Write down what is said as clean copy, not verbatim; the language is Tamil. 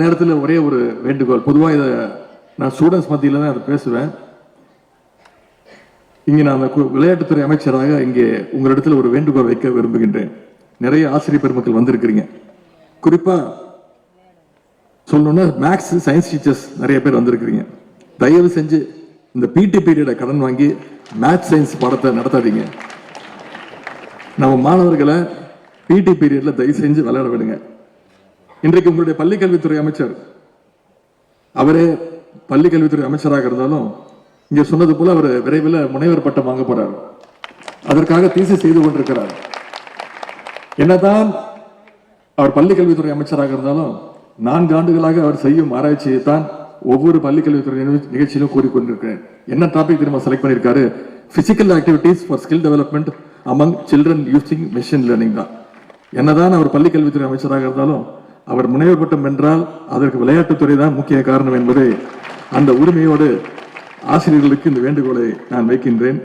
நேரத்தில் ஒரே ஒரு வேண்டுகோள். பொதுவாக இதை நான் ஸ்டூடெண்ட்ஸ் மத்தியில் தான் அதை பேசுவேன். இங்கே நான் விளையாட்டுத்துறை அமைச்சராக இங்கே உங்களிடத்தில் ஒரு வேண்டுகோள் வைக்க விரும்புகின்றேன். நிறைய ஆசிரியர் பெருமக்கள் வந்திருக்கிறீங்க. குறிப்பா சொல்லணும்னா மேக்ஸ் சயின்ஸ் டீச்சர்ஸ் நிறைய பேர் வந்திருக்கிறீங்க. தயவு செஞ்சு இந்த பிடி பீரியடை கடன் வாங்கி மேத்ஸ் சயின்ஸ் பாடத்தை நடத்தாதீங்க. நம்ம மாணவர்களை பிடி பீரியட்ல தயவு செஞ்சு விளையாட விடுங்க. இன்றைக்கு உங்களுடைய பள்ளிக்கல்வித்துறை அமைச்சர் அவரே பள்ளிக்கல்வித்துறை அமைச்சராக இருந்தாலும் இங்க சொன்னது போல அவர் விரைவில் முனைவர் பட்டம் வாங்க போறார். அதற்காக தீசிஸ் செய்து கொண்டிருக்கிறார். என்னதான் அவர் பள்ளிக்கல்வித்துறை அமைச்சராக இருந்தாலும் 4 ஆண்டுகளாக அவர் செய்யும் ஆராய்ச்சியை தான் ஒவ்வொரு பள்ளிக்கல்வித்துறை நிகழ்ச்சியிலும் கூறிக்கொண்டிருக்கிறேன். என்ன டாபிக் திரும்ப செலக்ட் பண்ணியிருக்காரு? Physical activities for skill development among children using machine learning தான். என்னதான் அவர் பள்ளிக்கல்வித்துறை அமைச்சராக இருந்தாலும் அவர் முனைவர் பட்டம் வென்றால் அதற்கு விளையாட்டுத்துறை தான் முக்கிய காரணம் என்பதை அந்த உரிமையோடு ஆசிரியர்களுக்கு இந்த வேண்டுகோளை நான் வைக்கின்றேன்.